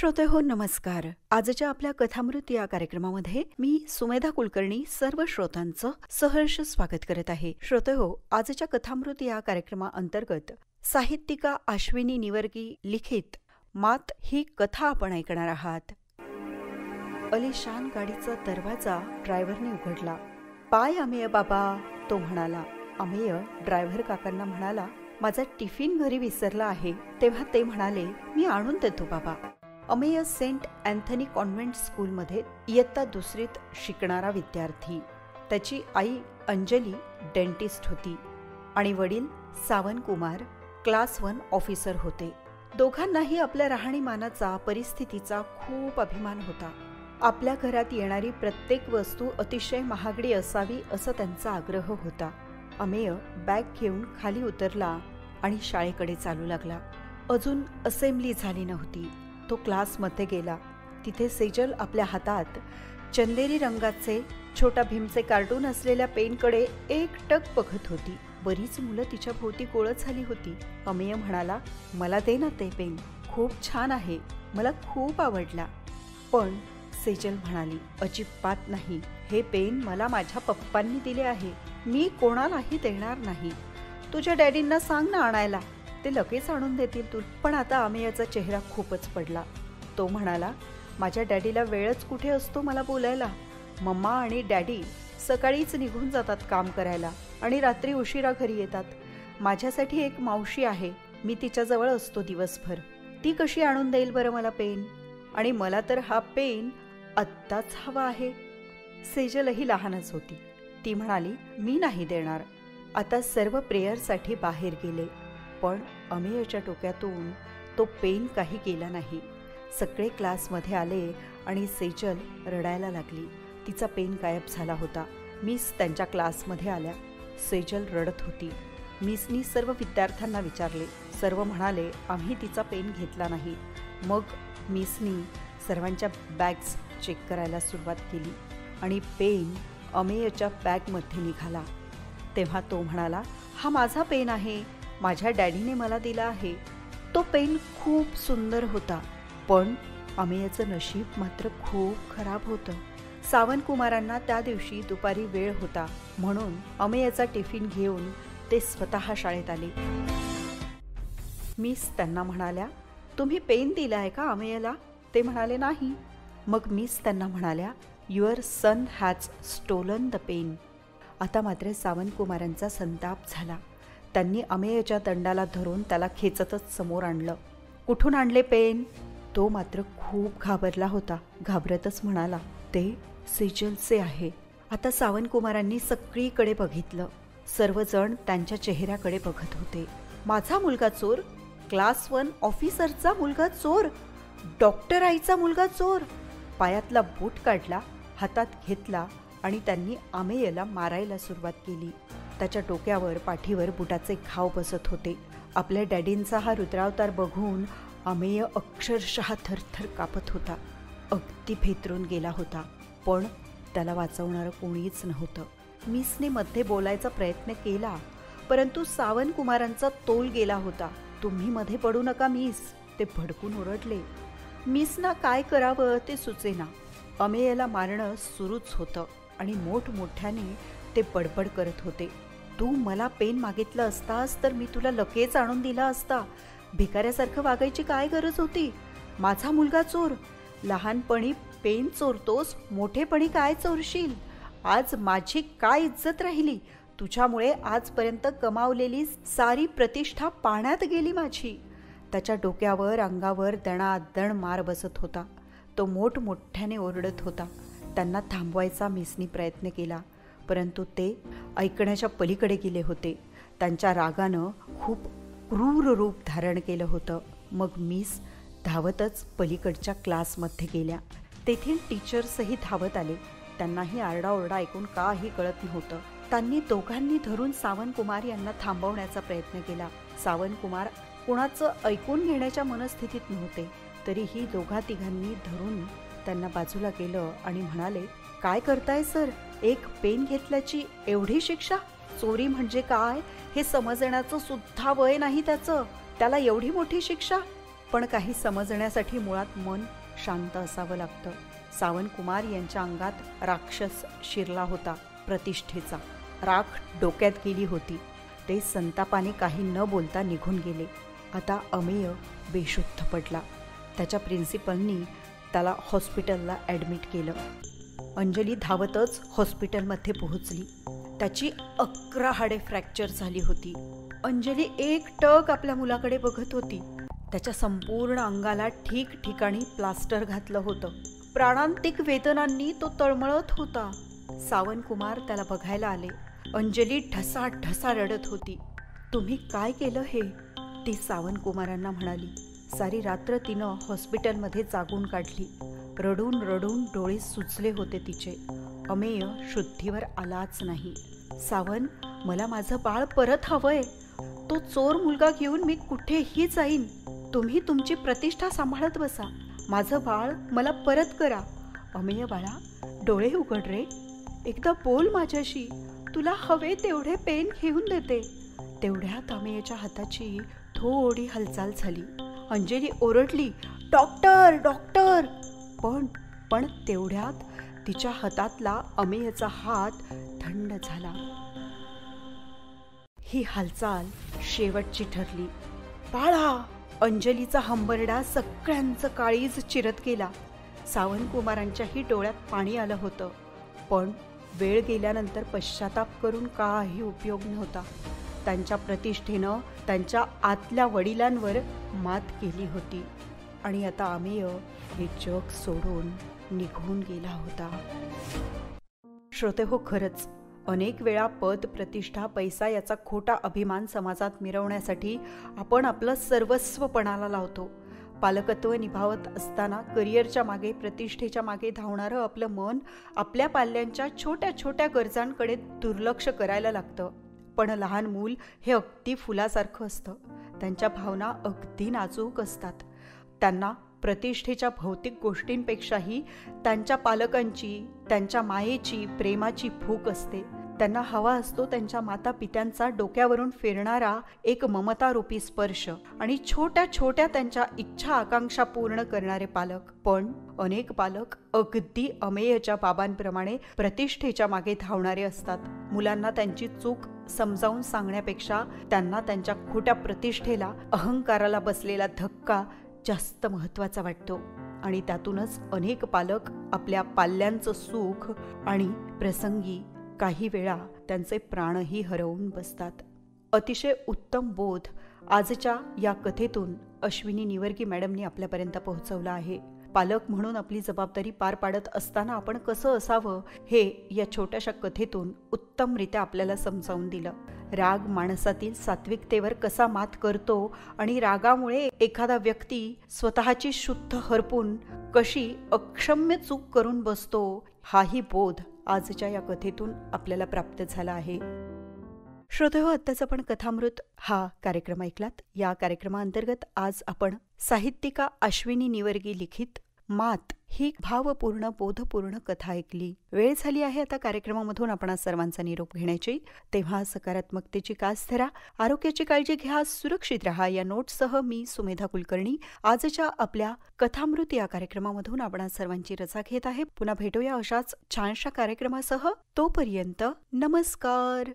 श्रोतेहो नमस्कार. आजच्या आपल्या कथामृत या कार्यक्रमामध्ये मी सुमेधा कुलकर्णी सर्व श्रोतांचं सहर्ष स्वागत करत आहे. श्रोतेहो, आजच्या कथामृत या कार्यक्रमाअंतर्गत साहित्यिका अश्विनी निवर्गी लिखित मात ही कथा आपण ऐकणार आहात. अलिशान गाडीचा दरवाजा ड्रायव्हरने उघडला. पाय अमेय बाबा, तो म्हणाला. अमेय ड्रायव्हर काकांना म्हणाला, माझा टिफिन घरी विसरला आहे. तेव्हा ते म्हणाले, मी आणून देतो बाबा. अमेय सेंट अँथनी कॉन्व्हेंट स्कूलमध्ये इयत्ता दुसरीत शिकणारा विद्यार्थी. त्याची आई अंजली डेंटिस्ट होती आणि वडील सावन कुमार क्लास 1 ऑफिसर होते. दोघांनाही आपल्या राहणीमानाचा, परिस्थितीचा खूप अभिमान होता. आपल्या घरात येणारी प्रत्येक वस्तू अतिशय महागडी असावी असा त्यांचा आग्रह होता. अमेय बॅग घेऊन खाली उतरला आणि शाळेकडे चालू लागला. अजून असेंब्ली झाली नव्हती. तो क्लासमध्ये गेला. तिथे सेजल आपल्या हातात चंदेरी रंगाचे छोटा भीमचे कार्टून असलेल्या पेनकडे एकटक बघत होती. बरीच मुलं तिच्या भोवती गोळा झाली होती. अमेय म्हणाला, मला दे ना ते पेन, खूप छान आहे, मला खूप आवडला. पण सेजल म्हणाली, अजिबात नाही, हे पेन मला माझ्या पप्पांनी दिले आहे, मी कोणालाही देणार नाही. तुझ्या डॅडींना सांग ना आणायला, ते लगेच आणून देतील तू. पण आता अमेयाचा चेहरा खूपच पडला. तो म्हणाला, माझ्या डॅडीला वेळच कुठे असतो मला बोलायला. मम्मा आणि डॅडी सकाळीच निघून जातात काम करायला आणि रात्री उशिरा घरी येतात. माझ्यासाठी एक मावशी आहे, मी तिच्याजवळ असतो दिवसभर. ती कशी आणून देईल बरं मला पेन? आणि मला तर हा पेन आत्ताच हवा आहे. सेजलही लहानच होती. ती म्हणाली, मी नाही देणार. आता सर्व प्रेयरसाठी बाहेर गेले. पण अमेयच्या डोक्यातून तो पेन काही गेला नाही. सगळे क्लासमध्ये आले आणि सेजल रडायला लागली. तिचा पेन गायब झाला होता. मिस त्यांच्या क्लासमध्ये आल्या. सेजल रडत होती. मिसनी सर्व विद्यार्थ्यांना विचारले. सर्व म्हणाले, आम्ही तिचा पेन घेतला नाही. मग मिसनी सर्वांच्या बॅग्स चेक करायला सुरुवात केली आणि पेन अमेयच्या बॅगमध्ये निघाला. तेव्हा तो म्हणाला, हा माझा पेन आहे, माझ्या डॅडीने मला दिला आहे. तो पेन खूप सुंदर होता. पण अमेयचं नशीब मात्र खूप खराब होतं. सावन कुमारांना त्या दिवशी दुपारी वेळ होता, म्हणून अमेयचा टिफिन घेऊन ते स्वतः शाळेत आले. मिस त्यांना म्हणाल्या, तुम्ही पेन दिला आहे का अमेयला? ते म्हणाले, नाही. मग मिस त्यांना म्हणाल्या, your son has stolen the pen. आता मात्र सावन कुमारांचा संताप झाला. त्यांनी अमेयच्या दंडाला धरून त्याला खेचतच समोर आणलं. कुठून आणले पेन? तो मात्र खूप घाबरला होता. घाबरतच म्हणाला, ते सेजलचे आहे. आता सावन कुमारांनी सगळीकडे बघितलं. सर्वजण त्यांच्या चेहऱ्याकडे बघत होते. माझा मुलगा चोर, क्लास 1 ऑफिसरचा मुलगा चोर, डॉक्टर आईचा मुलगा चोर. पायातला बूट काढला, हातात घेतला आणि त्यांनी अमेयला मारायला सुरुवात केली. त्याच्या डोक्यावर, पाठीवर बुटाचे घाव बसत होते. आपल्या डॅडींचा हा रुद्रावतार बघून अमेय अक्षरशः थरथर कापत होता. अगदी भेतरून गेला होता. पण त्याला वाचवणारं कोणीच नव्हतं. मिसने मध्ये बोलायचा प्रयत्न केला, परंतु सावन कुमारांचा तोल गेला होता. तुम्ही मध्ये पडू नका मिस, ते भडकून ओरडले. मिसना काय करावं ते सुचेना. अमेयला मारणं सुरूच होतं आणि मोठमोठ्याने ते बडबड करत होते. तू मला पेन मागितलं असतास तर मी तुला लगेच आणून दिला असता. भिकाऱ्यासारखं वागायची काय गरज होती? माझा मुलगा चोर, लहानपणी पेन चोरतोस, मोठेपणी काय चोरशील? आज माझी काय इज्जत राहिली? तुझ्यामुळे आजपर्यंत कमावलेली सारी प्रतिष्ठा पाण्यात गेली माझी. त्याच्या डोक्यावर, अंगावर दणादण मार बसत होता. तो मोठमोठ्याने ओरडत होता. त्यांना थांबवायचा मिसनी प्रयत्न केला, परंतु ते ऐकण्याच्या पलीकडे गेले होते. त्यांच्या रागानं खूप क्रूर रूप धारण केलं होतं. मग मिस धावतच पलीकडच्या क्लासमध्ये गेल्या. तेथील टीचर्सही धावत आले. त्यांनाही आरडाओरडा ऐकून काही कळत नव्हतं. त्यांनी दोघांनी धरून सावन कुमार यांना थांबवण्याचा प्रयत्न केला. सावन कुमार कुणाचं ऐकून घेण्याच्या मनस्थितीत नव्हते. तरीही दोघा तिघांनी धरून त्यांना बाजूला केलं आणि म्हणाले, काय करताय सर? एक पेन घेतल्याची एवढी शिक्षा? चोरी म्हणजे काय हे समजण्याचं सुद्धा वय नाही त्याचं. त्याला एवढी मोठी शिक्षा? पण काही समजण्यासाठी मुळात मन शांत असावं लागतं. सावंतकुमार यांच्या अंगात राक्षस शिरला होता. प्रतिष्ठेचा राख डोक्यात गेली होती. ते संतापाने काही न बोलता निघून गेले. आता अमेय बेशुद्ध पडला. त्याच्या प्रिन्सिपलनी त्याला हॉस्पिटलला ॲडमिट केलं. अंजली धावतच हॉस्पिटलमध्ये पोहोचली. त्याची 11 हाडे फ्रॅक्चर झाली होती. अंजली एकटक आपल्या मुलाकडे बघत होती. त्याच्या संपूर्ण अंगाला ठिकठिकाणी प्लास्टर घातलं होतं. प्राणांतिक वेदनांनी तो तळमळत होता. सावंतकुमार त्याला बघायला आले. अंजली ढसाढसा रडत होती. तुम्ही काय केलं हे? ती सावंतकुमारांना म्हणाली. सारी रात्र तिनं हॉस्पिटलमध्ये जागून काढली. रडून रडून डोळे सुजले होते तिचे. अमेय शुद्धीवर आलाच नाही. सावंत, मला माझं बाळ परत हवंय. तो चोर मुलगा घेऊन मी कुठेही जाईन. तुम्ही तुमची प्रतिष्ठा सांभाळत बसा. माझं बाळ मला परत करा. अमेय बाळा, डोळे उघड रे. एकदा बोल माझ्याशी. तुला हवे तेवढे पेन घेऊन देते. तेवढ्यात अमेयच्या हाताची थोडी हालचाल झाली. अंजली ओरडली, डॉक्टर डॉक्टर. पण तेवढ्यात तिच्या हातातला अमेयचा हात थंड झाला. ही हालचाल शेवटची ठरली. बाळा! अंजलीचा हंबरडा सगळ्यांचं काळीज चिरत गेला. सावंतकुमारांच्याही डोळ्यात पाणी आलं होतं. पण वेळ गेल्यानंतर पश्चाताप करून काही उपयोग नव्हता. त्यांच्या प्रतिष्ठेनं त्यांच्या आतल्या वडिलांवर मात केली होती. आणि आता अमेय हे जग सोडून निघून गेला होता. श्रोतेहो, खरंच अनेक वेळा पद, प्रतिष्ठा, पैसा याचा खोटा अभिमान समाजात मिरवण्यासाठी आपण आपलं सर्वस्व पणाला लावतो. पालकत्व निभावत असताना करिअरच्या मागे, प्रतिष्ठेच्या मागे धावणारं आपलं मन आपल्या पाल्यांच्या छोट्या छोट्या गरजांकडे दुर्लक्ष करायला लागतं. पण लहान मूल हे अगदी फुलासारखं असतं. त्यांच्या भावना अगदी नाजूक असतात. त्यांना प्रतिष्ठेच्या भौतिक गोष्टींपेक्षाही त्यांच्या पालकांची, त्यांच्या मायेची, प्रेमाची भूक असते. त्यांना हवा असतो त्यांच्या माता पित्यांचा डोक्यावरून फिरणारा एक ममतारूपी स्पर्श आणि छोट्या छोट्या त्यांच्या इच्छा आकांक्षा पूर्ण करणारे पालक. पण अनेक पालक अगदी अमेयच्या बाबांप्रमाणे प्रतिष्ठेच्या मागे धावणारे असतात. मुलांना त्यांची चूक समजावून सांगण्यापेक्षा त्यांना त्यांच्या खोट्या प्रतिष्ठेला, अहंकाराला बसलेला धक्का जास्त महत्त्वाचा वाटतो. आणि त्यातूनच अनेक पालक आपल्या पाल्यांचं सुख आणि प्रसंगी काही वेळा त्यांचे प्राणही हरवून बसतात. अतिशय उत्तम बोध आजच्या या कथेतून अश्विनी निवर्गी मॅडमनी आपल्यापर्यंत पोहोचवला आहे. पालक म्हणून आपली जबाबदारी पार पाडत असताना आपण कसं असावं हे या छोट्याशा कथेतून उत्तमरित्या आपल्याला समजावून दिलं. राग माणसातील सात्विकतेवर कसा मात करतो आणि रागामुळे एखादा व्यक्ती स्वतःची शुद्ध हरपून कशी अक्षम्य चूक करून बसतो, हाही बोध आजच्या या कथेतून आपल्याला प्राप्त झाला आहे. श्रोतेहो, आत्ताच आपण कथामृत हा कार्यक्रम ऐकलात. या कार्यक्रमाअंतर्गत आज आपण साहित्यिका अश्विनी निवर्गी लिखित मात ही भावपूर्ण, बोधपूर्ण कथा ऐकली. वेळ झाली आहे आता कार्यक्रमामधून आपण सर्वांचा निरोप घेण्याची. तेव्हा सकारात्मकतेची कास धरा, आरोग्याची काळजी घ्या, सुरक्षित राहा. या नोटसह मी सुमेधा कुलकर्णी आजच्या आपल्या कथामृत या कार्यक्रमामधून आपण सर्वांची रजा घेत आहे. पुन्हा भेटूया अशाच छानशा कार्यक्रमासह. तोपर्यंत नमस्कार.